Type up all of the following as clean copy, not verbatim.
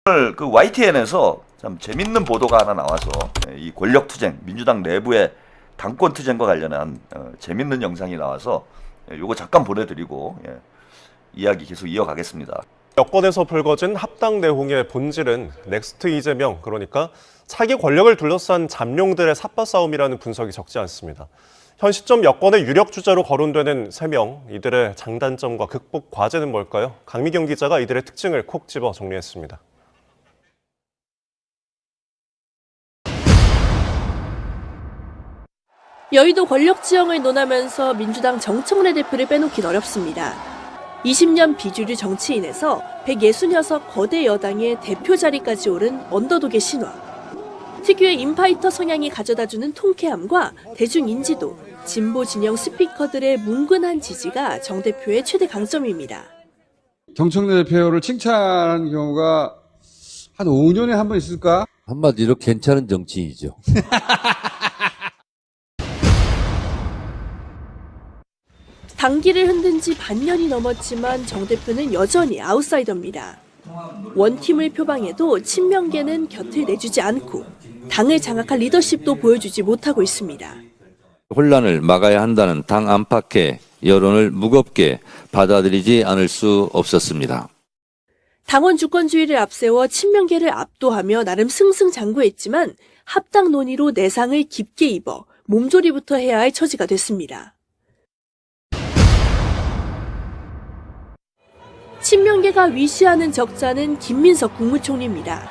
오늘 그 YTN에서 참 재밌는 보도가 하나 나와서 이 권력투쟁, 민주당 내부의 당권투쟁과 관련한 재밌는 영상이 나와서 요거 잠깐 보내드리고 이야기 계속 이어가겠습니다. 여권에서 불거진 합당 내홍의 본질은 넥스트 이재명, 그러니까 차기 권력을 둘러싼 잠룡들의 삿바 싸움이라는 분석이 적지 않습니다. 현 시점 여권의 유력 주자로 거론되는 3명, 이들의 장단점과 극복 과제는 뭘까요? 강미경 기자가 이들의 특징을 콕 집어 정리했습니다. 여의도 권력 지형을 논하면서 민주당 정청래 대표를 빼놓긴 어렵습니다. 20년 비주류 정치인에서 160녀석 거대 여당의 대표 자리까지 오른 언더독의 신화. 특유의 인파이터 성향이 가져다주는 통쾌함과 대중 인지도, 진보 진영 스피커들의 뭉근한 지지가 정 대표의 최대 강점입니다. 정청래 대표를 칭찬하는 경우가 한 5년에 한 번 있을까? 한마디로 괜찮은 정치인이죠. 당기를 흔든 지 반년이 넘었지만 정 대표는 여전히 아웃사이더입니다. 원팀을 표방해도 친명계는 곁을 내주지 않고 당을 장악할 리더십도 보여주지 못하고 있습니다. 혼란을 막아야 한다는 당 안팎의 여론을 무겁게 받아들이지 않을 수 없었습니다. 당원 주권주의를 앞세워 친명계를 압도하며 나름 승승장구했지만 합당 논의로 내상을 깊게 입어 몸조리부터 해야 할 처지가 됐습니다. 친명계가 위시하는 적자는 김민석 국무총리입니다.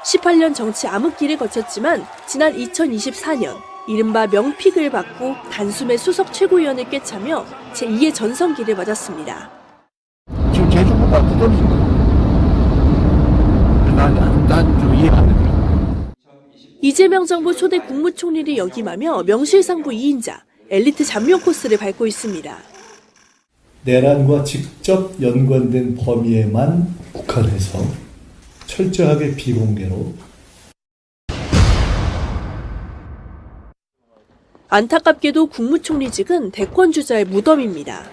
18년 정치 암흑기를 거쳤지만 지난 2024년 이른바 명픽을 받고 단숨에 수석 최고위원을 꿰차며 제2의 전성기를 맞았습니다. 지금 제주도가 두더지인가? 난좀 이해가 안 되더라고. 이재명 정부 초대 국무총리를 역임하며 명실상부 2인자, 엘리트 잠룡 코스를 밟고 있습니다. 내란과 직접 연관된 범위에만 국한해서 철저하게 비공개로. 안타깝게도 국무총리직은 대권주자의 무덤입니다.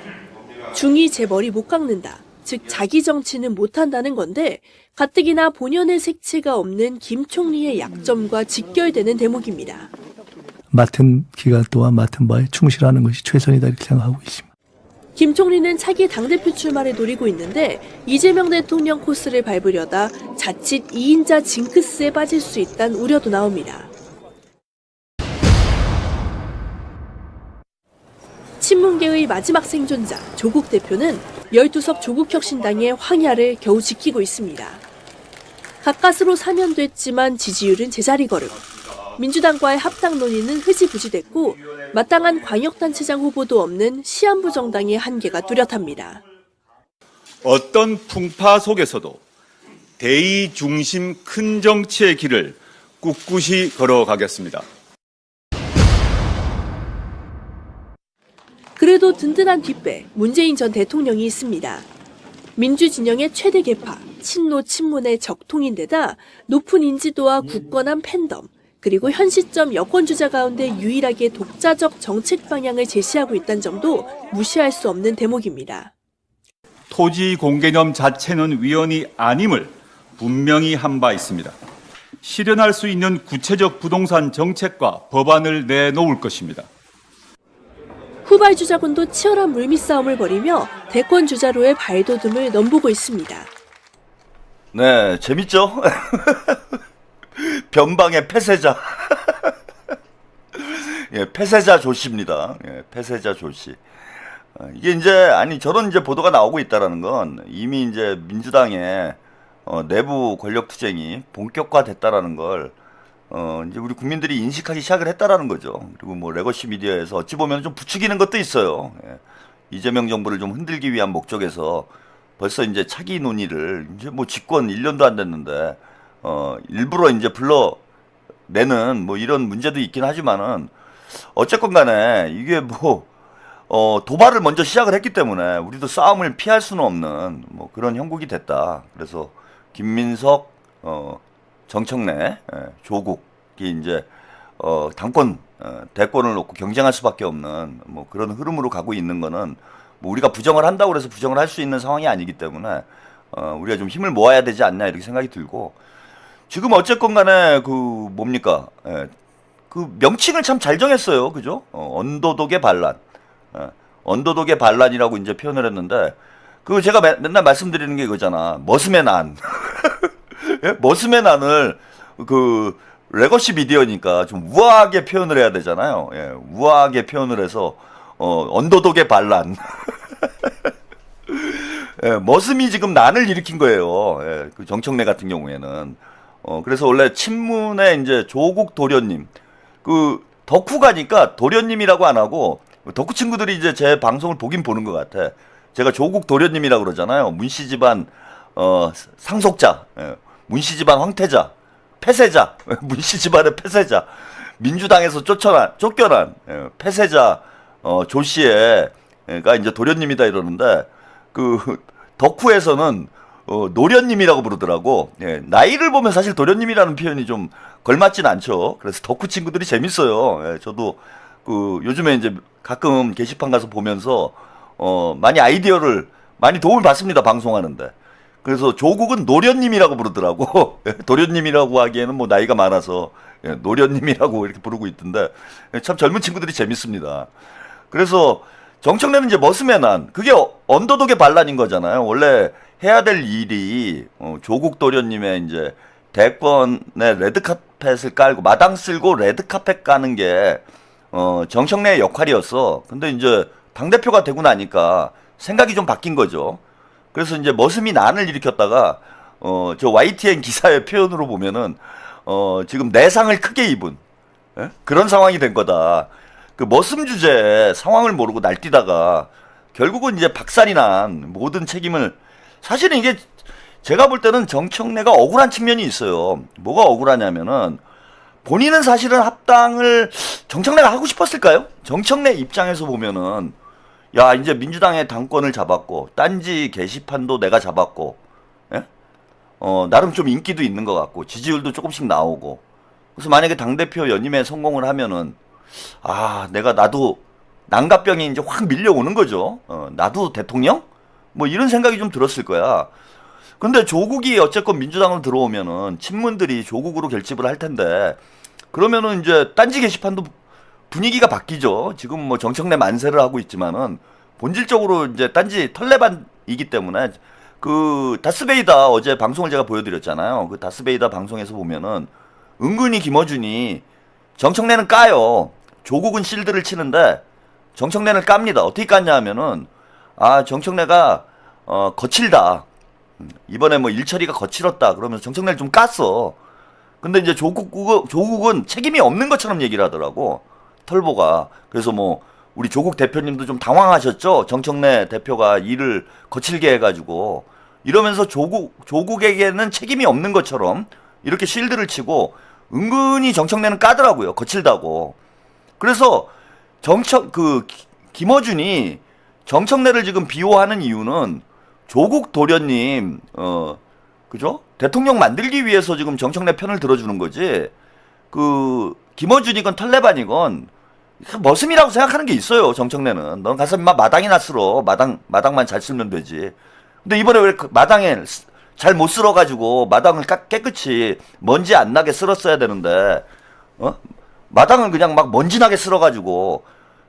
중이 제 머리 못 깎는다, 즉 자기 정치는 못한다는 건데 가뜩이나 본연의 색채가 없는 김 총리의 약점과 직결되는 대목입니다. 맡은 기간 동안 맡은 바에 충실하는 것이 최선이다 이렇게 생각하고 있습니다. 김 총리는 차기 당대표 출마를 노리고 있는데 이재명 대통령 코스를 밟으려다 자칫 2인자 징크스에 빠질 수 있다는 우려도 나옵니다. 친문계의 마지막 생존자 조국 대표는 12석 조국혁신당의 황야를 겨우 지키고 있습니다. 가까스로 사면됐지만 지지율은 제자리 걸음. 민주당과의 합당 논의는 흐지부지됐고 마땅한 광역단체장 후보도 없는 시한부 정당의 한계가 뚜렷합니다. 어떤 풍파 속에서도 대의 중심 큰 정치의 길을 꿋꿋이 걸어가겠습니다. 그래도 든든한 뒷배 문재인 전 대통령이 있습니다. 민주진영의 최대 계파, 친노 친문의 적통인데다 높은 인지도와 굳건한 팬덤, 그리고 현 시점 여권주자 가운데 유일하게 독자적 정책 방향을 제시하고 있다는 점도 무시할 수 없는 대목입니다. 토지 공개념 자체는 위헌이 아님을 분명히 한 바 있습니다. 실현할 수 있는 구체적 부동산 정책과 법안을 내놓을 것입니다. 후발주자군도 치열한 물밑싸움을 벌이며 대권주자로의 발돋움을 넘보고 있습니다. 네, 재밌죠? 변방의 폐쇄자. 예, 폐쇄자 조씨입니다. 예, 폐쇄자 조씨. 이게 저런 보도가 나오고 있다라는 건 이미 민주당의 내부 권력 투쟁이 본격화됐다라는 걸 이제 우리 국민들이 인식하기 시작을 했다라는 거죠. 그리고 뭐 레거시 미디어에서 어찌 보면 좀 부추기는 것도 있어요. 예. 이재명 정부를 좀 흔들기 위한 목적에서 벌써 이제 차기 논의를 뭐 집권 1년도 안 됐는데 일부러 불러내는 뭐 이런 문제도 있긴 하지만은 어쨌건 간에 이게 도발을 먼저 시작을 했기 때문에 우리도 싸움을 피할 수는 없는 뭐 그런 형국이 됐다. 그래서 김민석, 정청래, 조국이 대권을 놓고 경쟁할 수밖에 없는 뭐 그런 흐름으로 가고 있는 거는 뭐 우리가 부정을 한다고 해서 부정을 할 수 있는 상황이 아니기 때문에 우리가 좀 힘을 모아야 되지 않나 이렇게 생각이 들고 지금 어쨌건 간에 그 뭡니까? 예, 그 명칭을 참 잘 정했어요. 그죠? 언더독의 반란. 언더독의 반란이라고 이제 표현을 했는데 그 제가 맨날 말씀드리는 게 이거잖아. 머슴의 난. 예? 머슴의 난을 그 레거시 미디어니까 좀 우아하게 표현을 해야 되잖아요. 예, 우아하게 표현을 해서 언더독의 반란. 예, 머슴이 지금 난을 일으킨 거예요. 예, 그 정청래 같은 경우에는. 그래서 원래 친문에 이제 조국 도련님, 그 덕후 가니까 도련님이라고 안 하고 덕후 친구들이 이제 제 방송을 보긴 보는 것 같아. 제가 조국 도련님이라고 그러잖아요. 문씨 집안 상속자, 예, 문씨 집안 황태자, 폐쇄자, 문씨 집안의 폐쇄자, 민주당에서 쫓겨난 예, 폐쇄자 조 씨가 이제 도련님이다 이러는데 그 덕후에서는 노련님이라고 부르더라고. 예, 나이를 보면 사실 도련님이라는 표현이 좀 걸맞진 않죠. 그래서 덕후 친구들이 재밌어요. 예, 저도 그 요즘에 이제 가끔 게시판 가서 보면서 많이 아이디어를 많이 도움을 받습니다. 방송하는데. 그래서 조국은 노련님이라고 부르더라고. 도련님이라고 하기에는 뭐 나이가 많아서 노련님이라고 이렇게 부르고 있던데 참 젊은 친구들이 재밌습니다. 그래서 정청래는 이제 머슴의 난, 그게 언더독의 반란인 거잖아요. 원래 해야 될 일이 조국 도련님의 이제 대권의 레드카펫을 깔고 마당 쓸고 레드카펫 까는 게 정청래의 역할이었어. 근데 이제 당대표가 되고 나니까 생각이 좀 바뀐 거죠. 그래서 이제 머슴이 난을 일으켰다가 저 YTN 기사의 표현으로 보면은 지금 내상을 크게 입은 그런 상황이 된 거다. 그 머슴 주제에 상황을 모르고 날뛰다가 결국은 이제 박살이 난 모든 책임을 사실은 이게 제가 볼 때는 정청래가 억울한 측면이 있어요. 뭐가 억울하냐면은 본인은 사실은 합당을 정청래가 하고 싶었을까요? 정청래 입장에서 보면은 야 이제 민주당의 당권을 잡았고 딴지 게시판도 내가 잡았고 예? 나름 좀 인기도 있는 것 같고 지지율도 조금씩 나오고 그래서 만약에 당대표 연임에 성공을 하면은 나도 난가병이 이제 확 밀려오는 거죠. 나도 대통령? 뭐 이런 생각이 좀 들었을 거야. 근데 조국이 어쨌건 민주당으로 들어오면은 친문들이 조국으로 결집을 할 텐데 그러면은 이제 딴지 게시판도 분위기가 바뀌죠. 지금 뭐 정청래 만세를 하고 있지만은 본질적으로 이제 딴지 털레반이기 때문에 그 다스베이다 어제 방송을 제가 보여드렸잖아요. 그 다스베이다 방송에서 보면은 은근히 김어준이 정청래는 까요. 조국은 실드를 치는데 정청래는 깝니다. 어떻게 깠냐 하면은 정청래가 거칠다. 이번에 뭐 일처리가 거칠었다. 그러면서 정청래를 좀 깠어. 근데 이제 조국은 책임이 없는 것처럼 얘기를 하더라고. 털보가. 그래서 뭐 우리 조국 대표님도 좀 당황하셨죠. 정청래 대표가 일을 거칠게 해가지고 이러면서 조국에게는 책임이 없는 것처럼 이렇게 실드를 치고 은근히 정청래는 까더라고요. 거칠다고. 그래서 김어준이 정청래를 지금 비호하는 이유는 조국 도련님, 그죠? 대통령 만들기 위해서 지금 정청래 편을 들어주는 거지. 김어준이건 털레반이건 머슴이라고 생각하는 게 있어요. 정청래는. 넌 가서 인마 마당이나 쓸어. 마당만 잘 쓸면 되지. 근데 이번에 왜 마당에 잘 못 쓸어가지고 마당을 깨끗이 먼지 안 나게 쓸었어야 되는데 마당을 그냥 막 먼지 나게 쓸어가지고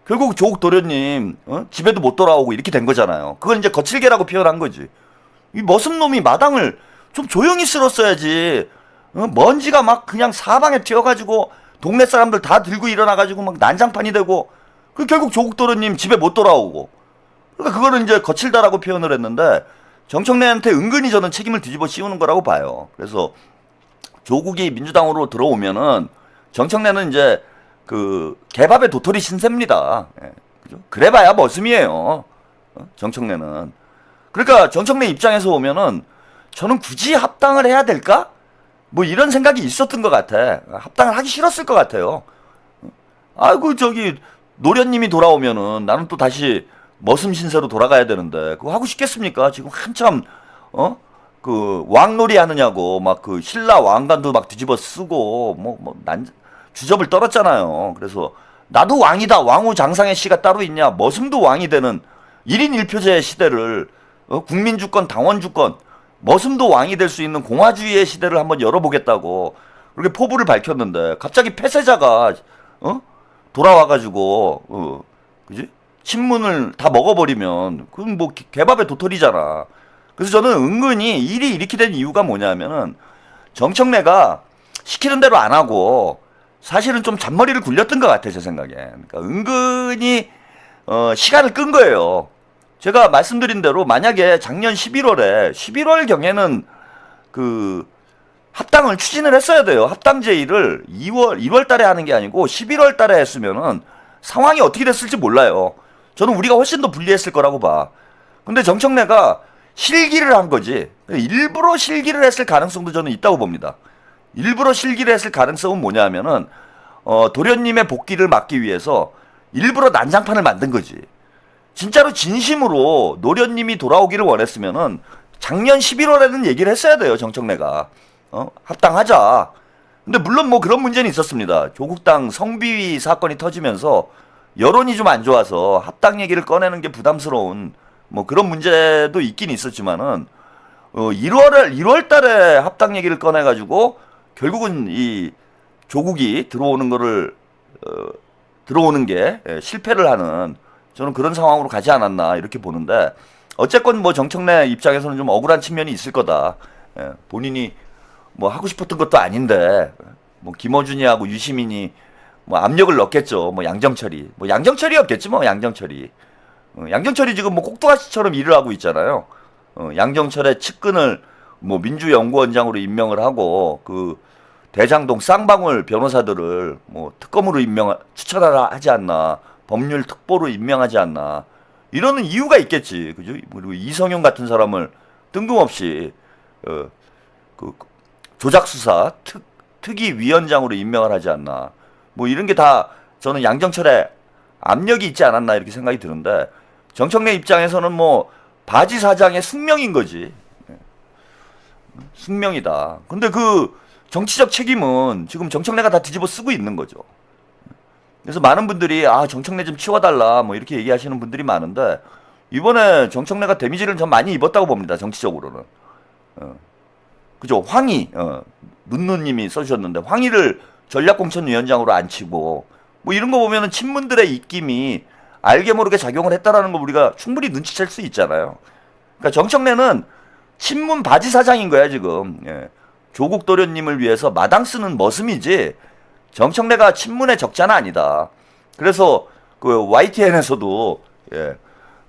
결국 조국 도련님 집에도 못 돌아오고 이렇게 된 거잖아요. 그걸 이제 거칠게라고 표현한 거지. 이 머슴놈이 마당을 좀 조용히 쓸었어야지. 먼지가 막 그냥 사방에 튀어가지고 동네 사람들 다 들고 일어나가지고 막 난장판이 되고 결국 조국 도련님 집에 못 돌아오고 그러니까 그거는 이제 거칠다라고 표현을 했는데 정청래한테 은근히 저는 책임을 뒤집어 씌우는 거라고 봐요. 그래서 조국이 민주당으로 들어오면은 정청래는 이제 개밥의 도토리 신세입니다. 예, 그죠? 그래봐야 머슴이에요. 정청래는. 그러니까 정청래 입장에서 보면은 저는 굳이 합당을 해야 될까? 뭐 이런 생각이 있었던 것 같아. 합당을 하기 싫었을 것 같아요. 노련님이 돌아오면은 나는 또 다시 머슴 신세로 돌아가야 되는데 그거 하고 싶겠습니까? 지금 한참 왕놀이 하느냐고 막 신라 왕관도 막 뒤집어 쓰고 주접을 떨었잖아요. 그래서 나도 왕이다. 왕후 장상의 씨가 따로 있냐. 머슴도 왕이 되는 1인 1표제의 시대를 국민주권 당원주권 머슴도 왕이 될 수 있는 공화주의의 시대를 한번 열어보겠다고 그렇게 포부를 밝혔는데 갑자기 폐쇄자가 돌아와가지고 그지? 친문을 다 먹어버리면 그건 뭐 개밥의 도토리잖아. 그래서 저는 은근히 일이 이렇게 된 이유가 뭐냐면은 정청래가 시키는 대로 안 하고 사실은 좀 잔머리를 굴렸던 것 같아 제 생각에. 그러니까 은근히 시간을 끈 거예요. 제가 말씀드린 대로 만약에 작년 11월 경에는 그 합당을 추진을 했어야 돼요. 합당 제의를 1월 달에 하는 게 아니고 11월 달에 했으면은 상황이 어떻게 됐을지 몰라요. 저는 우리가 훨씬 더 불리했을 거라고 봐. 근데 정청래가 실기를 한 거지. 일부러 실기를 했을 가능성도 저는 있다고 봅니다. 일부러 실기를 했을 가능성은 뭐냐면은 도련님의 복귀를 막기 위해서 일부러 난장판을 만든 거지. 진짜로 진심으로 노련님이 돌아오기를 원했으면은 작년 11월에는 얘기를 했어야 돼요. 정청래가 합당하자. 근데 물론 뭐 그런 문제는 있었습니다. 조국당 성비위 사건이 터지면서 여론이 좀 안 좋아서 합당 얘기를 꺼내는 게 부담스러운 뭐 그런 문제도 있긴 있었지만은 1월 달에 합당 얘기를 꺼내가지고 결국은 이 조국이 들어오는 게 실패를 하는 저는 그런 상황으로 가지 않았나 이렇게 보는데 어쨌건 뭐 정청래 입장에서는 좀 억울한 측면이 있을 거다. 본인이 뭐 하고 싶었던 것도 아닌데 뭐 김어준이하고 유시민이 뭐 압력을 넣겠죠. 뭐 양정철이었겠지 뭐 양정철이 지금 뭐 꼭두가시처럼 일을 하고 있잖아요. 양정철의 측근을 뭐 민주연구원장으로 임명을 하고 그 대장동 쌍방울 변호사들을 뭐 특검으로 추천하지 않나. 법률 특보로 임명하지 않나. 이러는 이유가 있겠지. 그죠? 그리고 이성용 같은 사람을 뜬금없이 그 조작수사 특위위원장으로 임명을 하지 않나. 뭐 이런 게 다 저는 양정철의 압력이 있지 않았나 이렇게 생각이 드는데 정청래 입장에서는 뭐 바지 사장의 숙명인 거지. 숙명이다. 근데 그 정치적 책임은 지금 정청래가 다 뒤집어 쓰고 있는 거죠. 그래서 많은 분들이 정청래 좀 치워달라 뭐 이렇게 얘기하시는 분들이 많은데 이번에 정청래가 데미지를 좀 많이 입었다고 봅니다. 정치적으로는. 그죠? 황희 눈누님이 써주셨는데 황희를 전략공천위원장으로 앉히고 뭐 이런 거 보면은 친문들의 입김이 알게 모르게 작용을 했다라는 거 우리가 충분히 눈치챌 수 있잖아요. 그러니까 정청래는 친문 바지 사장인 거야 지금. 조국 도련님을 위해서 마당 쓰는 머슴이지 정청래가 친문의 적자는 아니다. 그래서 그 YTN에서도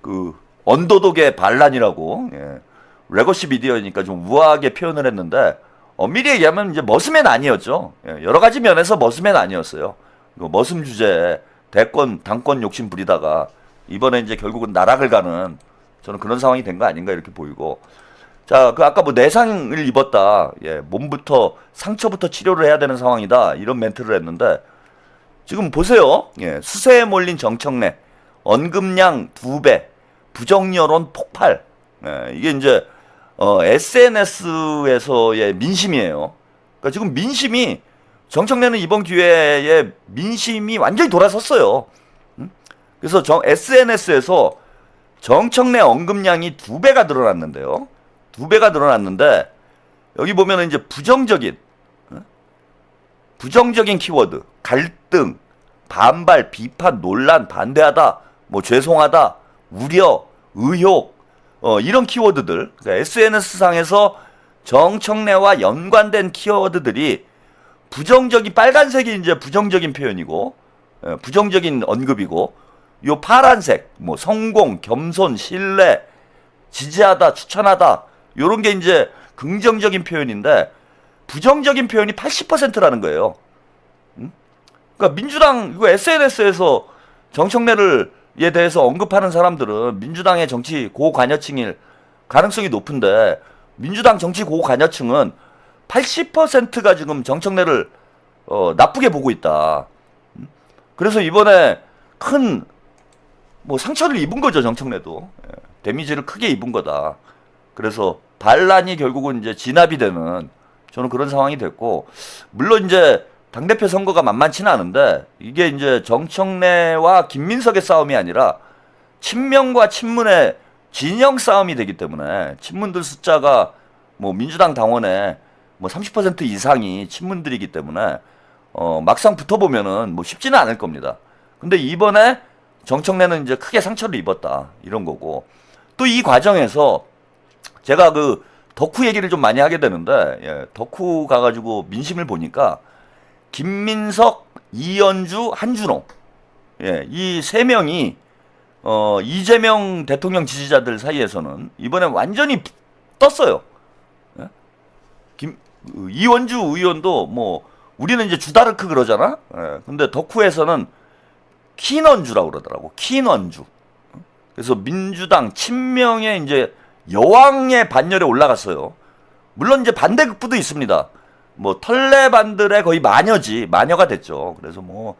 그 언더독의 반란이라고 레거시 미디어니까 좀 우아하게 표현을 했는데 엄밀히 얘기하면 이제 머슴의 난이었죠. 여러 가지 면에서 머슴의 난이었어요. 머슴 주제에 당권 욕심 부리다가 이번에 이제 결국은 나락을 가는 저는 그런 상황이 된 거 아닌가 이렇게 보이고. 자, 그 아까 뭐 내상을 입었다. 몸부터 상처부터 치료를 해야 되는 상황이다. 이런 멘트를 했는데 지금 보세요. 수세에 몰린 정청래, 언급량 2배, 부정 여론 폭발. 이게 이제 SNS에서의 민심이에요. 그러니까 지금 민심이 정청래는 이번 기회에 민심이 완전히 돌아섰어요. 그래서 SNS에서 정청래 언급량이 2배가 늘어났는데요. 2배가 늘어났는데 여기 보면은 이제 부정적인 키워드, 갈등, 반발, 비판, 논란, 반대하다, 뭐 죄송하다, 우려, 의혹, 이런 키워드들. 그러니까 SNS 상에서 정청래와 연관된 키워드들이 빨간색이 이제 부정적인 표현이고, 부정적인 언급이고, 요 파란색, 뭐 성공, 겸손, 신뢰, 지지하다, 추천하다, 요런 게 이제 긍정적인 표현인데, 부정적인 표현이 80%라는 거예요. 그러니까 민주당, 이거 SNS에서 정청래에 대해서 언급하는 사람들은 민주당의 정치 고관여층일 가능성이 높은데, 민주당 정치 고관여층은 80%가 지금 정청래를 나쁘게 보고 있다. 그래서 이번에 큰 뭐 상처를 입은 거죠. 정청래도 데미지를 크게 입은 거다. 그래서 반란이 결국은 이제 진압이 되는 저는 그런 상황이 됐고, 물론 이제 당대표 선거가 만만치는 않은데 이게 이제 정청래와 김민석의 싸움이 아니라 친명과 친문의 진영 싸움이 되기 때문에 친문들 숫자가 뭐 민주당 당원의 뭐 30% 이상이 친문들이기 때문에 막상 붙어보면은 뭐 쉽지는 않을 겁니다. 근데 이번에 정청래는 이제 크게 상처를 입었다 이런 거고, 또 이 과정에서 제가 그 덕후 얘기를 좀 많이 하게 되는데, 예, 덕후 가가지고 민심을 보니까 김민석, 이현주, 한준호, 예, 이 세 명이 이재명 대통령 지지자들 사이에서는 이번에 완전히 떴어요. 예? 이원주 의원도 뭐 우리는 이제 주다르크 그러잖아. 예, 근데 덕후에서는 킨원주라고 그러더라고. 킨원주. 그래서 민주당 친명의 이제 여왕의 반열에 올라갔어요. 물론 이제 반대급부도 있습니다. 뭐 털레반들의 거의 마녀가 됐죠. 그래서 뭐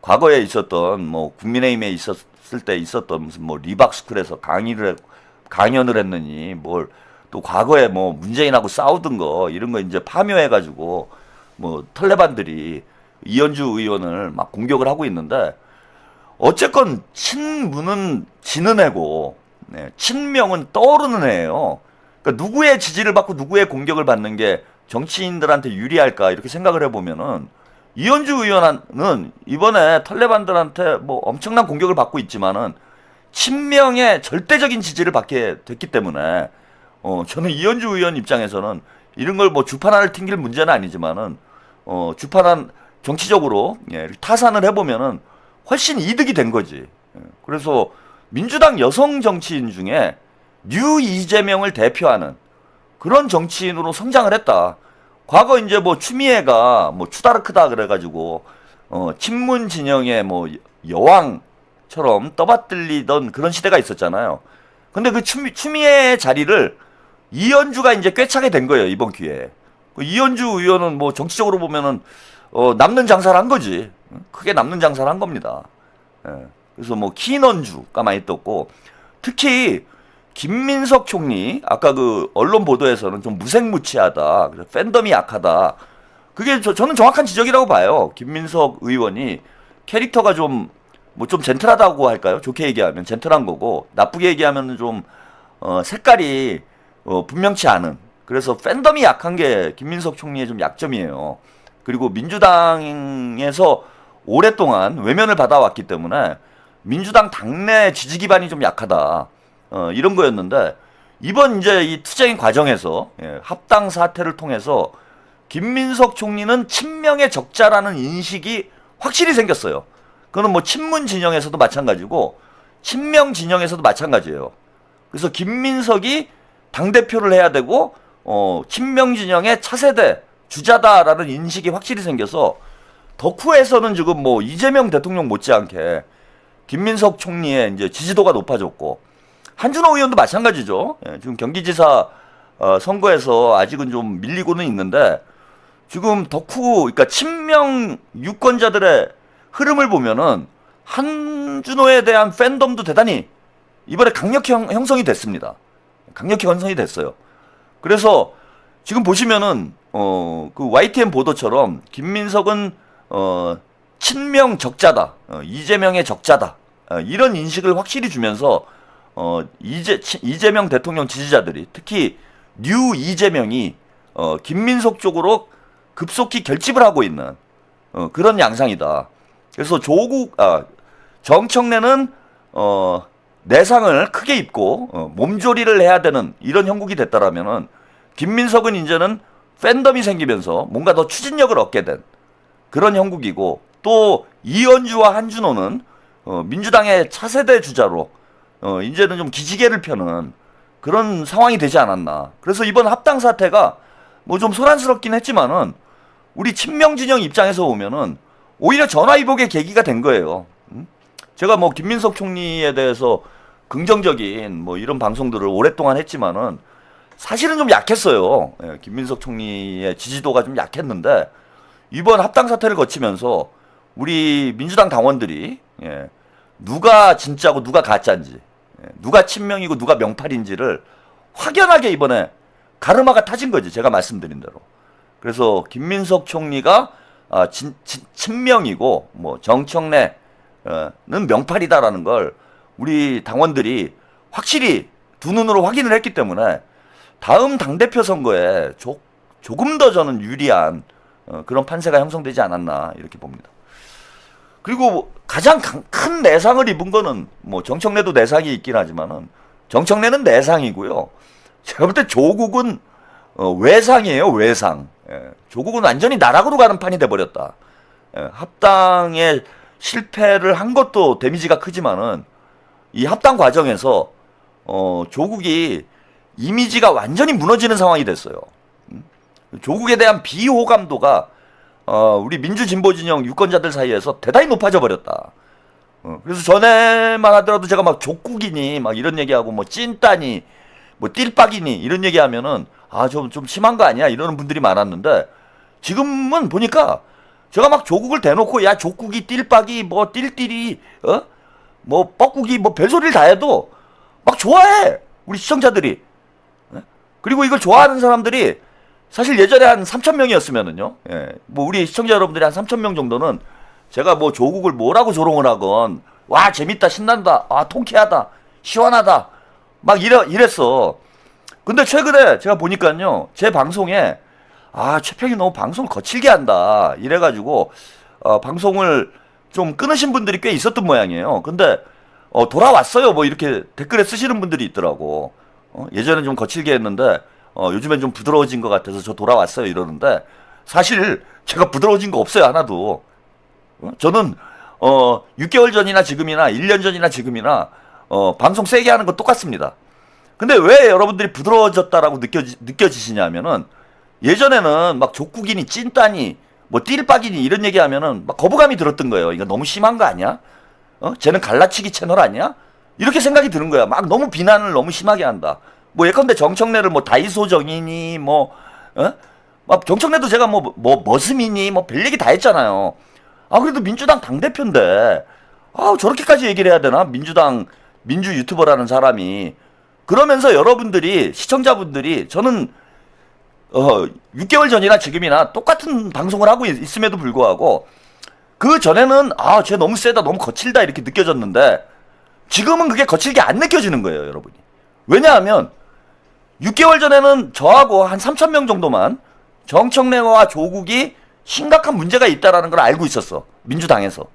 과거에 있었던 뭐 국민의힘에 있었을 때 있었던 무슨 뭐 리박스쿨에서 강연을 했느니 뭘 또 과거에 뭐 문재인하고 싸우던 거 이런 거 이제 파묘해가지고 뭐 털레반들이 이현주 의원을 막 공격을 하고 있는데, 어쨌건 친문은 지는 애고, 네, 친명은 떠오르는 애예요. 그러니까 누구의 지지를 받고 누구의 공격을 받는 게 정치인들한테 유리할까 이렇게 생각을 해보면은, 이현주 의원은 이번에 털레반들한테 뭐 엄청난 공격을 받고 있지만은 친명의 절대적인 지지를 받게 됐기 때문에 저는 이현주 의원 입장에서는 이런 걸 뭐 주판안을 튕길 문제는 아니지만은 주판안 정치적으로, 예, 타산을 해보면은 훨씬 이득이 된 거지. 그래서 민주당 여성 정치인 중에 뉴 이재명을 대표하는 그런 정치인으로 성장을 했다. 과거 이제 뭐 추미애가 뭐 추다르크다 그래가지고 친문 진영의 뭐 여왕처럼 떠받들리던 그런 시대가 있었잖아요. 근데 그 추미애의 자리를 이현주가 이제 꿰차게 된 거예요, 이번 기회에. 이현주 의원은 뭐 정치적으로 보면은 남는 장사를 한 거지. 크게 남는 장사를 한 겁니다. 예. 그래서 뭐 키넌주가 많이 떴고, 특히 김민석 총리, 아까 그 언론 보도에서는 좀 무색무취하다, 그래서 팬덤이 약하다. 그게 저는 정확한 지적이라고 봐요. 김민석 의원이 캐릭터가 좀 뭐 좀 젠틀하다고 할까요? 좋게 얘기하면 젠틀한 거고, 나쁘게 얘기하면 좀 색깔이 분명치 않은, 그래서 팬덤이 약한 게 김민석 총리의 좀 약점이에요. 그리고 민주당에서 오랫동안 외면을 받아왔기 때문에 민주당 당내 지지 기반이 좀 약하다, 이런 거였는데, 이번 이제 이 투쟁 과정에서, 예, 합당 사태를 통해서 김민석 총리는 친명의 적자라는 인식이 확실히 생겼어요. 그거는 뭐 친문 진영에서도 마찬가지고 친명 진영에서도 마찬가지예요. 그래서 김민석이 당대표를 해야 되고 친명 진영의 차세대 주자다라는 인식이 확실히 생겨서 덕후에서는 지금 뭐 이재명 대통령 못지않게 김민석 총리의 이제 지지도가 높아졌고, 한준호 의원도 마찬가지죠. 예, 지금 경기지사 선거에서 아직은 좀 밀리고는 있는데, 지금 덕후, 그러니까 친명 유권자들의 흐름을 보면은 한준호에 대한 팬덤도 대단히 이번에 강력히 형성이 됐습니다. 강력히 형성이 됐어요. 그래서 지금 보시면은 그 YTN 보도처럼 김민석은 친명 적자다, 이재명의 적자다, 이런 인식을 확실히 주면서 이재명 대통령 지지자들이, 특히 뉴 이재명이 김민석 쪽으로 급속히 결집을 하고 있는 그런 양상이다. 그래서 정청래는 내상을 크게 입고 몸조리를 해야 되는 이런 형국이 됐다라면은, 김민석은 이제는 팬덤이 생기면서 뭔가 더 추진력을 얻게 된 그런 형국이고, 또 이현주와 한준호는 민주당의 차세대 주자로 이제는 좀 기지개를 펴는 그런 상황이 되지 않았나. 그래서 이번 합당 사태가 뭐 좀 소란스럽긴 했지만은 우리 친명 진영 입장에서 보면은 오히려 전화위복의 계기가 된 거예요. 제가 뭐 김민석 총리에 대해서 긍정적인 뭐 이런 방송들을 오랫동안 했지만은 사실은 좀 약했어요. 예, 김민석 총리의 지지도가 좀 약했는데, 이번 합당 사태를 거치면서 우리 민주당 당원들이, 예, 누가 진짜고 누가 가짜인지, 예, 누가 친명이고 누가 명팔인지를 확연하게 이번에 가르마가 타진 거지, 제가 말씀드린 대로. 그래서 김민석 총리가 친명이고 뭐 정청래는 명팔이다라는 걸 우리 당원들이 확실히 두 눈으로 확인을 했기 때문에 다음 당대표 선거에 조금 더 저는 유리한 그런 판세가 형성되지 않았나 이렇게 봅니다. 그리고 가장 큰 내상을 입은 거는 뭐 정청래도 내상이 있긴 하지만은 정청래는 내상이고요. 제가 볼 때 조국은 외상이에요. 외상. 조국은 완전히 나락으로 가는 판이 돼버렸다. 합당에 실패를 한 것도 데미지가 크지만은 이 합당 과정에서 조국이 이미지가 완전히 무너지는 상황이 됐어요. 조국에 대한 비호감도가 우리 민주진보진영 유권자들 사이에서 대단히 높아져 버렸다. 그래서 전에만 하더라도 제가 막 족국이니 막 이런 얘기하고 뭐 찐따니 뭐 띨빡이니 이런 얘기하면은 좀 심한 거 아니야 이러는 분들이 많았는데 지금은 보니까 제가 막 조국을 대놓고 야 족국이 띨빡이 뭐 띨띨이 뭐 뻐꾸기 뭐 별소리를 다 해도 막 좋아해 우리 시청자들이. 그리고 이걸 좋아하는 사람들이 사실 예전에 한 3,000명이었으면은요. 뭐 우리 시청자 여러분들이 한 3,000명 정도는 제가 뭐 조국을 뭐라고 조롱을 하건 와 재밌다 신난다 통쾌하다 시원하다 막 이랬어. 근데 최근에 제가 보니까요 제 방송에 최평이 너무 방송을 거칠게 한다 이래가지고 방송을 좀 끊으신 분들이 꽤 있었던 모양이에요. 근데 돌아왔어요 뭐 이렇게 댓글에 쓰시는 분들이 있더라고. 예전엔 좀 거칠게 했는데 요즘엔 좀 부드러워진 것 같아서 저 돌아왔어요 이러는데 사실 제가 부드러워진 거 없어요 하나도. 저는 6개월 전이나 지금이나 1년 전이나 지금이나 방송 세게 하는 거 똑같습니다. 근데 왜 여러분들이 부드러워졌다라고 느껴지시냐면은 예전에는 막 족국이니 찐따니 뭐 띨빡이니 이런 얘기하면은 막 거부감이 들었던 거예요. 이거 너무 심한 거 아니야? 쟤는 갈라치기 채널 아니야? 이렇게 생각이 드는 거야. 막 너무 비난을 너무 심하게 한다. 뭐 예컨대 정청래를 뭐 다이소 정이니 막 정청래도 제가 뭐 머슴이니 뭐 별 얘기 다 했잖아요. 그래도 민주당 당대표인데 저렇게까지 얘기를 해야 되나? 민주 유튜버라는 사람이. 그러면서 여러분들이 시청자분들이 저는 6개월 전이나 지금이나 똑같은 방송을 하고 있음에도 불구하고 그 전에는 쟤 너무 세다 너무 거칠다 이렇게 느껴졌는데 지금은 그게 거칠게 안 느껴지는 거예요 여러분이. 왜냐하면 6개월 전에는 저하고 한 3,000명 정도만 정청래와 조국이 심각한 문제가 있다라는 걸 알고 있었어 민주당에서.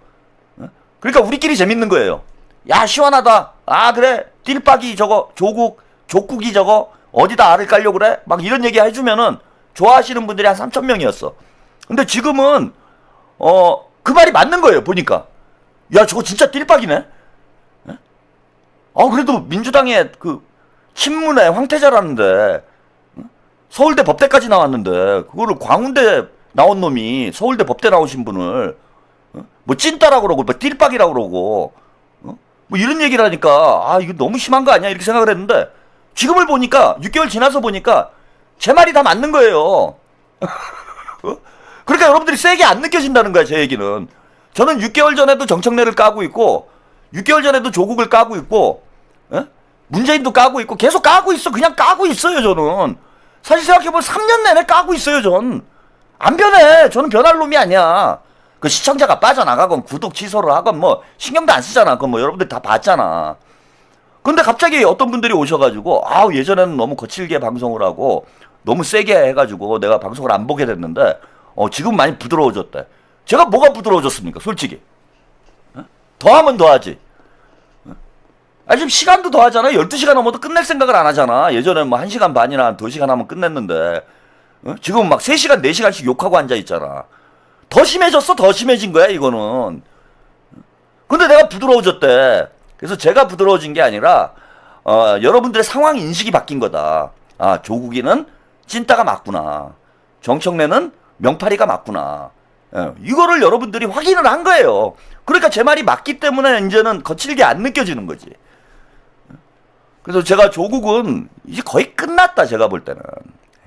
그러니까 우리끼리 재밌는 거예요. 야 시원하다. 그래 띨빡이 저거 족국이 저거 어디다 알을 깔려고 그래? 막 이런 얘기 해주면은 좋아하시는 분들이 한 3,000명이었어. 근데 지금은 그 말이 맞는 거예요 보니까. 야 저거 진짜 띨빡이네. 그래도 민주당의 그 친문의 황태자라는데 서울대 법대까지 나왔는데 그거를 광운대 나온 놈이 서울대 법대 나오신 분을 뭐 찐따라고 그러고 뭐 띨빡이라고 그러고 뭐 이런 얘기를 하니까 이거 너무 심한 거 아니야 이렇게 생각을 했는데 지금을 보니까 6개월 지나서 보니까 제 말이 다 맞는 거예요. 그러니까 여러분들이 세게 안 느껴진다는 거야 제 얘기는. 저는 6개월 전에도 정청래를 까고 있고 6개월 전에도 조국을 까고 있고 문재인도 까고 있고 계속 까고 있어. 그냥 까고 있어요 저는. 사실 생각해보면 3년 내내 까고 있어요 전. 안 변해. 저는 변할 놈이 아니야. 그 시청자가 빠져나가건 구독 취소를 하건 뭐 신경도 안 쓰잖아. 그건 뭐 여러분들 다 봤잖아. 근데 갑자기 어떤 분들이 오셔가지고 예전에는 너무 거칠게 방송을 하고 너무 세게 해가지고 내가 방송을 안 보게 됐는데 지금 많이 부드러워졌대. 제가 뭐가 부드러워졌습니까 솔직히. 더하면 더하지. 지금 시간도 더하잖아. 12시간 넘어도 끝낼 생각을 안 하잖아. 예전에 뭐 1시간 반이나 2시간 하면 끝냈는데 지금 막 3시간 4시간씩 욕하고 앉아있잖아. 더 심해졌어. 더 심해진 거야 이거는. 근데 내가 부드러워졌대. 그래서 제가 부드러워진 게 아니라 여러분들의 상황 인식이 바뀐 거다. 조국이는 찐따가 맞구나. 정청래는 명파리가 맞구나. 이거를 여러분들이 확인을 한 거예요. 그러니까 제 말이 맞기 때문에 이제는 거칠게 안 느껴지는 거지. 그래서 제가 조국은 이제 거의 끝났다 제가 볼 때는.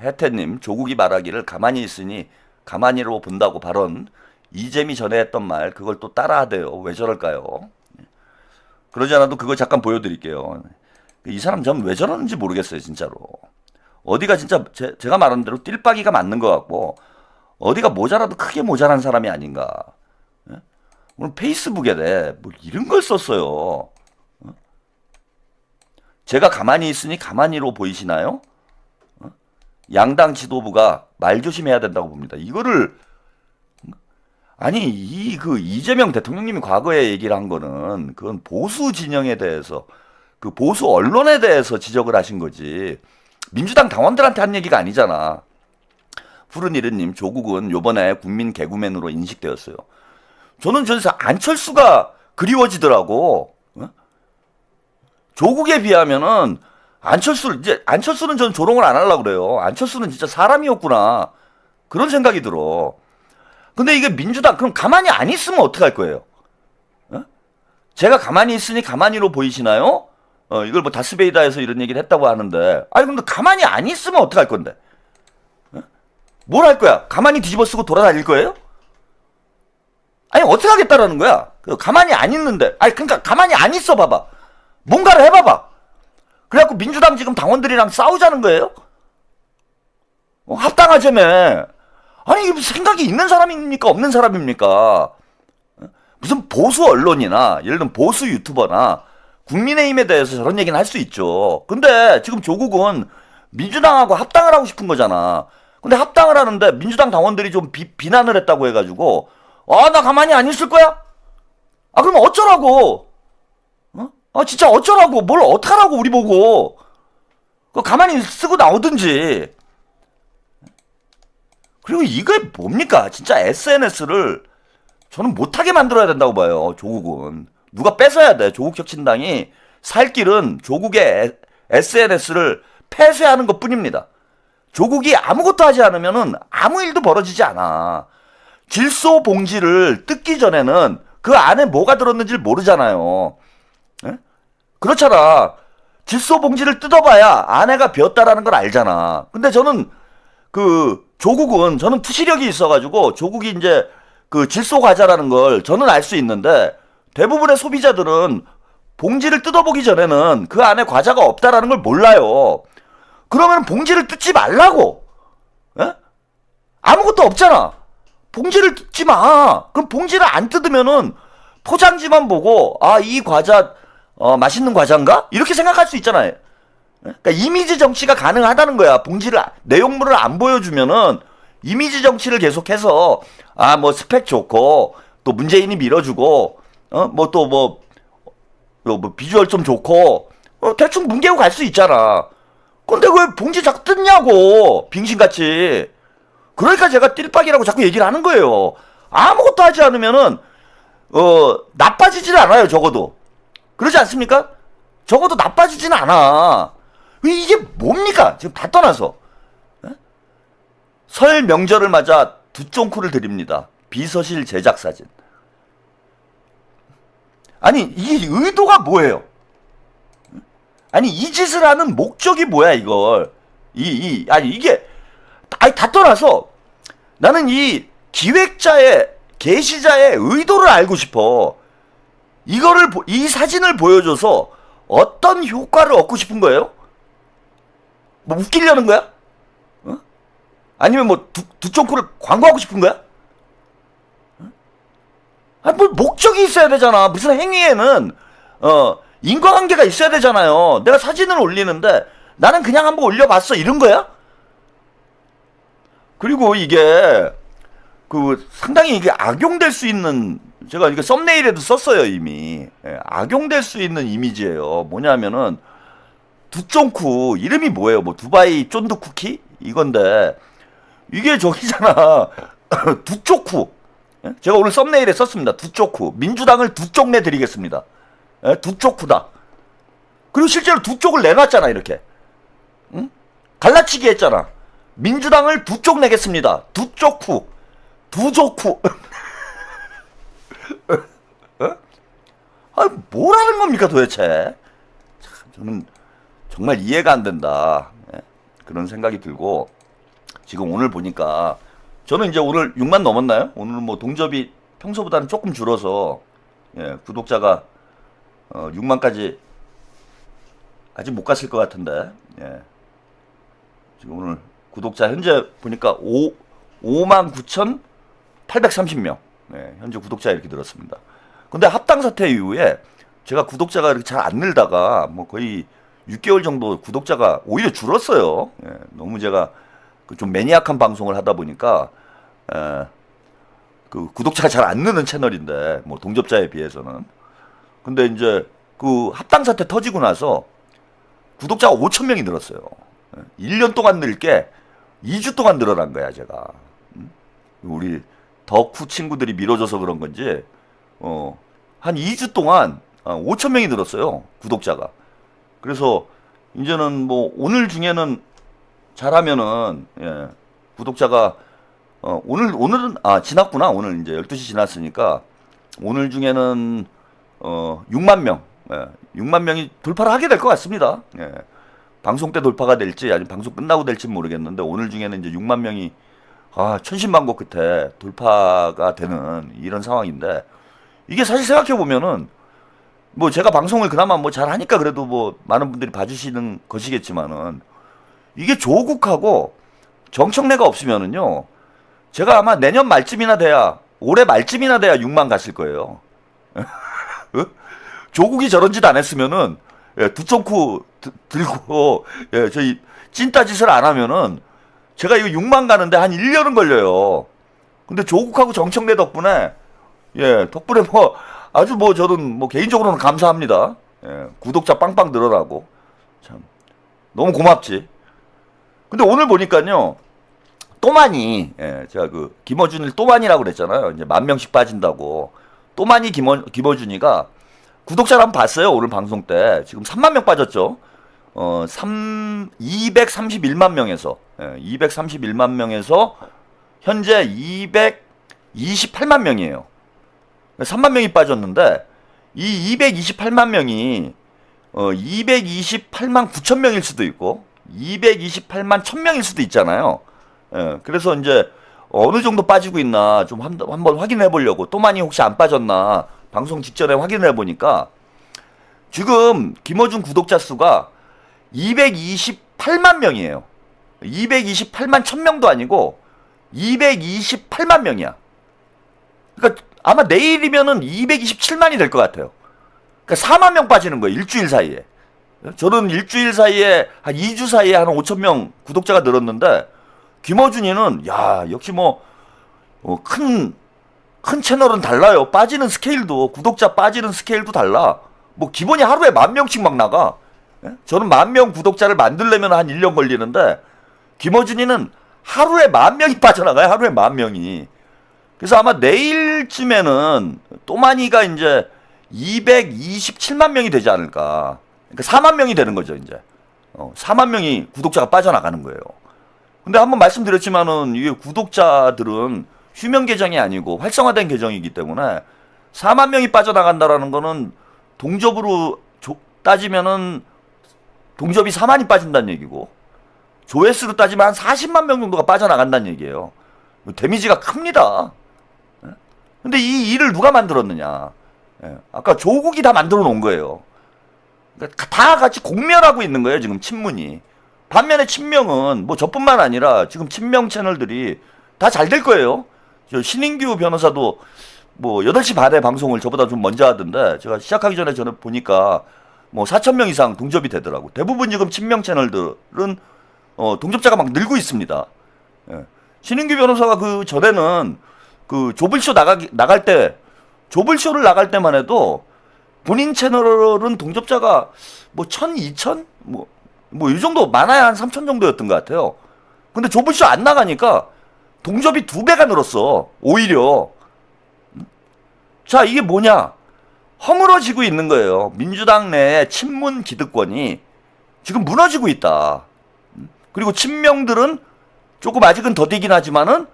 혜태님 조국이 말하기를 가만히 있으니 가만히로 본다고 발언. 이재미 전에 했던 말 그걸 또 따라하대요. 왜 저럴까요? 그러지 않아도 그거 잠깐 보여드릴게요. 이 사람 전 왜 저러는지 모르겠어요 진짜로. 어디가 진짜 제가 말한 대로 띨빡이가 맞는 것 같고 어디가 모자라도 크게 모자란 사람이 아닌가. 오늘 페이스북에 뭐 이런 걸 썼어요. 제가 가만히 있으니 가만히로 보이시나요? 양당 지도부가 말조심해야 된다고 봅니다. 이거를 아니 그 이재명 대통령님이 과거에 얘기를 한 거는 그건 보수 진영에 대해서 그 보수 언론에 대해서 지적을 하신 거지 민주당 당원들한테 한 얘기가 아니잖아. 푸른이르님 조국은 요번에 국민 개구맨으로 인식되었어요. 저는 안철수가 그리워지더라고. 어? 조국에 비하면은 안철수는 저는 조롱을 안 하려고 그래요. 안철수는 진짜 사람이었구나. 그런 생각이 들어. 근데 이게 민주당, 그럼 가만히 안 있으면 어떡할 거예요? 어? 제가 가만히 있으니 가만히로 보이시나요? 이걸 뭐 다스베이다에서 이런 얘기를 했다고 하는데, 아니, 근데 가만히 안 있으면 어떡할 건데? 어? 뭘 할 거야? 가만히 뒤집어 쓰고 돌아다닐 거예요? 아니, 어떻게 하겠다라는 거야? 가만히 안 있는데, 아니, 그러니까 가만히 안 있어 봐봐. 뭔가를 해봐봐. 그래갖고 민주당 지금 당원들이랑 싸우자는 거예요? 합당하자며. 아니 이게 생각이 있는 사람입니까 없는 사람입니까? 무슨 보수 언론이나 예를 들면 보수 유튜버나 국민의힘에 대해서 저런 얘기는 할 수 있죠. 근데 지금 조국은 민주당하고 합당을 하고 싶은 거잖아. 근데 합당을 하는데 민주당 당원들이 좀 비난을 했다고 해가지고 나 가만히 안 있을 거야? 그럼 어쩌라고? 진짜 어쩌라고? 뭘 어떡하라고 우리 보고? 가만히 쓰고 나오든지. 그리고 이게 뭡니까? 진짜 SNS를 저는 못하게 만들어야 된다고 봐요. 조국은. 누가 뺏어야 돼. 조국 혁신당이 살 길은 조국의 SNS를 폐쇄하는 것 뿐입니다. 조국이 아무것도 하지 않으면은 아무 일도 벌어지지 않아. 질소 봉지를 뜯기 전에는 그 안에 뭐가 들었는지를 모르잖아요. 에? 그렇잖아. 질소 봉지를 뜯어봐야 안에가 비었다라는 걸 알잖아. 근데 저는 조국은 저는 투시력이 있어가지고 조국이 이제 그 질소 과자라는 걸 저는 알 수 있는데 대부분의 소비자들은 봉지를 뜯어보기 전에는 그 안에 과자가 없다라는 걸 몰라요. 그러면 봉지를 뜯지 말라고. 에? 아무것도 없잖아. 봉지를 뜯지 마. 그럼 봉지를 안 뜯으면은 포장지만 보고 이 과자 맛있는 과자인가? 이렇게 생각할 수 있잖아요. 그러니까 이미지 정치가 가능하다는 거야. 내용물을 안 보여주면은 이미지 정치를 계속해서 뭐 스펙 좋고 또 문재인이 밀어주고 뭐 비주얼 좀 좋고 대충 뭉개고 갈 수 있잖아. 근데 왜 봉지 자꾸 뜯냐고 빙신같이. 그러니까 제가 띨빡이라고 자꾸 얘기를 하는 거예요. 아무것도 하지 않으면은 나빠지질 않아요. 적어도 그러지 않습니까? 적어도 나빠지지는 않아. 이게 뭡니까? 지금 다 떠나서. 설 명절을 맞아 두 쫑쿠를 드립니다. 비서실 제작 사진. 아니 이게 의도가 뭐예요? 아니 이 짓을 하는 목적이 뭐야 이걸? 이게 다 떠나서 나는 이 기획자의 게시자의 의도를 알고 싶어. 이 사진을 보여줘서 어떤 효과를 얻고 싶은 거예요? 뭐 웃기려는 거야? 아니면 뭐 두 쫑쿠를 광고하고 싶은 거야? 뭐 목적이 있어야 되잖아. 무슨 행위에는 인과관계가 있어야 되잖아요. 내가 사진을 올리는데 나는 그냥 한번 올려봤어 이런 거야? 그리고 이게 상당히 이게 악용될 수 있는, 제가 이게 썸네일에도 썼어요 이미. 악용될 수 있는 이미지예요. 뭐냐면은 두 쫑쿠 이름이 뭐예요? 뭐 두바이 쫀득 쿠키 이건데 이게 저기잖아. 두 쪼쿠. 제가 오늘 썸네일에 썼습니다. 두 쪼쿠. 민주당을 두 쪽 내드리겠습니다. 두 쪼쿠다. 그리고 실제로 두 쪽을 내놨잖아 이렇게. 응? 갈라치기 했잖아. 민주당을 두 쪽 내겠습니다. 두 쪼쿠. 두 쪼쿠. 뭐라는 겁니까 도대체? 저는 정말 이해가 안 된다. 그런 생각이 들고, 지금 오늘 보니까 저는 이제 오늘 6만 넘었나요? 오늘은 뭐 동접이 평소보다는 조금 줄어서 구독자가 6만까지 아직 못 갔을 것 같은데, 지금 오늘 구독자 현재 보니까 59,830명 현재 구독자 이렇게 늘었습니다. 근데 합당 사태 이후에 제가 구독자가 이렇게 잘 안 늘다가 뭐 거의 6개월 정도 구독자가 오히려 줄었어요. 너무 제가 그 좀 매니악한 방송을 하다 보니까 그 구독자가 잘 안 느는 채널인데 뭐 동접자에 비해서는. 근데 이제 그 합당 사태 터지고 나서 구독자가 5,000명이 늘었어요. 1년 동안 늘 게 2주 동안 늘어난 거야, 제가. 우리 덕후 친구들이 밀어줘서 그런 건지 한 2주 동안 5,000명이 늘었어요, 구독자가. 그래서 이제는 뭐 오늘 중에는 잘하면은 구독자가 오늘은 지났구나. 오늘 이제 12시 지났으니까 오늘 중에는 6만 명, 6만 명이 돌파를 하게 될 것 같습니다. 방송 때 돌파가 될지 아니면 방송 끝나고 될지 모르겠는데 오늘 중에는 이제 6만 명이 천신만고 끝에 돌파가 되는 이런 상황인데, 이게 사실 생각해 보면은 뭐 제가 방송을 그나마 뭐 잘하니까 그래도 뭐 많은 분들이 봐주시는 것이겠지만은, 이게 조국하고 정청래가 없으면은요, 제가 아마 내년 말쯤이나 돼야, 올해 말쯤이나 돼야 6만 갔을 거예요. 조국이 저런 짓 안 했으면은, 두총쿠 들고, 저희 찐따짓을 안 하면은, 제가 이거 6만 가는데 한 1년은 걸려요. 근데 조국하고 정청래 덕분에, 덕분에 뭐, 아주 뭐 저는 뭐 개인적으로는 감사합니다. 구독자 빵빵 늘어나고. 참, 너무 고맙지. 근데 오늘 보니까요, 또만이, 제가 그 김어준을 또만이라고 그랬잖아요. 이제 10,000명씩 빠진다고. 또만이 김어준이가 구독자를 한번 봤어요. 오늘 방송 때. 지금 3만 명 빠졌죠. 231만 명에서, 231만 명에서 현재 228만 명이에요. 3만 명이 빠졌는데, 이 228만 명이 228만 9천 명일 수도 있고 228만 1,000명일 수도 있잖아요. 그래서 이제 어느 정도 빠지고 있나 좀 한번 확인해 보려고, 또 많이 혹시 안 빠졌나 방송 직전에 확인해 보니까 지금 김어준 구독자 수가 228만 명이에요. 228만 1,000명도 아니고 228만 명이야. 그러니까 아마 내일이면은 227만이 될 것 같아요. 그러니까 4만 명 빠지는 거예요, 일주일 사이에. 저는 일주일 사이에, 한 2주 사이에 한 5,000명 구독자가 늘었는데, 김어준이는, 역시 뭐, 큰 채널은 달라요. 빠지는 스케일도, 구독자 빠지는 스케일도 달라. 뭐, 기본이 하루에 10,000명씩 막 나가. 저는 10,000명 구독자를 만들려면 한 1년 걸리는데, 김어준이는 하루에 10,000명이 빠져나가요, 하루에 10,000명이. 그래서 아마 내일쯤에는 또만이가 이제 227만 명이 되지 않을까. 그러니까 4만 명이 되는 거죠, 이제. 4만 명이 구독자가 빠져나가는 거예요. 근데 한번 말씀드렸지만은 이게 구독자들은 휴면 계정이 아니고 활성화된 계정이기 때문에 4만 명이 빠져나간다라는 거는 동접으로 따지면은 동접이 4만이 빠진다는 얘기고, 조회수로 따지면 한 40만 명 정도가 빠져나간다는 얘기예요. 데미지가 큽니다. 근데 이 일을 누가 만들었느냐. 아까 조국이 다 만들어 놓은 거예요. 그러니까 다 같이 공멸하고 있는 거예요, 지금 친문이. 반면에 친명은 뭐 저뿐만 아니라 지금 친명 채널들이 다 잘 될 거예요. 저 신인규 변호사도 뭐 8시 반에 방송을 저보다 좀 먼저 하던데, 제가 시작하기 전에 저는 보니까 뭐 4,000명 이상 동접이 되더라고. 대부분 지금 친명 채널들은 동접자가 막 늘고 있습니다. 신인규 변호사가 그 전에는 그 조블쇼 나갈 때, 조블쇼를 나갈 때만 해도 본인 채널은 동접자가 뭐 1,000, 2,000? 뭐 이 정도, 많아야 한 3,000 정도였던 것 같아요. 근데 조블쇼 안 나가니까 동접이 2배가 늘었어, 오히려. 자, 이게 뭐냐? 허물어지고 있는 거예요. 민주당 내의 친문 기득권이 지금 무너지고 있다. 그리고 친명들은 조금 아직은 더디긴 하지만은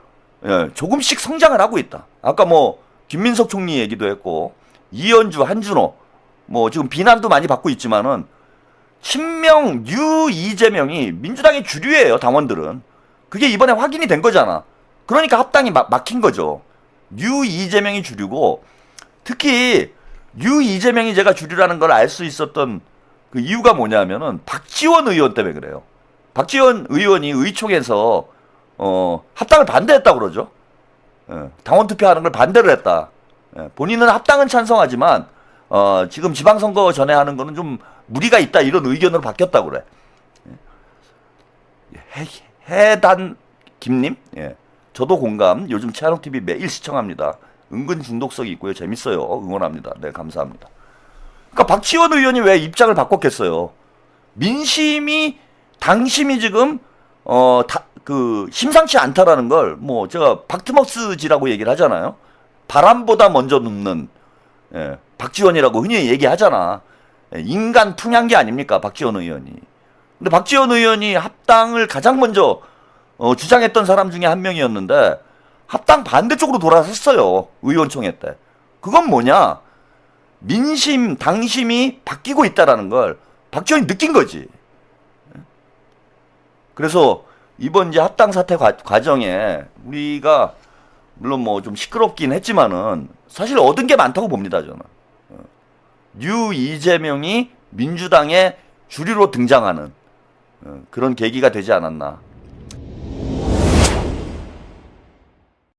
조금씩 성장을 하고 있다. 아까 뭐 김민석 총리 얘기도 했고, 이현주, 한준호 뭐 지금 비난도 많이 받고 있지만은 친명 이재명이 민주당의 주류예요, 당원들은. 그게 이번에 확인이 된 거잖아. 그러니까 합당이 막힌 거죠. 이재명이 주류고, 특히 이재명이 제가 주류라는 걸 알 수 있었던 그 이유가 뭐냐면은 박지원 의원 때문에 그래요. 박지원 의원이 의총에서 합당을 반대했다고 그러죠. 당원 투표하는 걸 반대를 했다. 본인은 합당은 찬성하지만 지금 지방선거 전에 하는 거는 좀 무리가 있다, 이런 의견으로 바뀌었다고 그래. 해단 김님, 예. 저도 공감. 요즘 최한옥 TV 매일 시청합니다. 은근 중독성이 있고요. 재밌어요. 응원합니다. 네, 감사합니다. 그러니까 박지원 의원이 왜 입장을 바꿨겠어요? 민심이 당심이 지금 심상치 않다라는 걸 뭐 제가 박트머스지라고 얘기를 하잖아요. 바람보다 먼저 눕는 박지원이라고 흔히 얘기하잖아. 인간 풍향기 아닙니까, 박지원 의원이. 근데 박지원 의원이 합당을 가장 먼저 주장했던 사람 중에 한 명이었는데 합당 반대쪽으로 돌아섰어요. 의원총회 때. 그건 뭐냐? 민심, 당심이 바뀌고 있다라는 걸 박지원이 느낀 거지. 그래서 이번 이제 합당 사태 과정에 우리가 물론 뭐 좀 시끄럽긴 했지만은 사실 얻은 게 많다고 봅니다, 저는. 뉴 이재명이 민주당의 주류로 등장하는 그런 계기가 되지 않았나.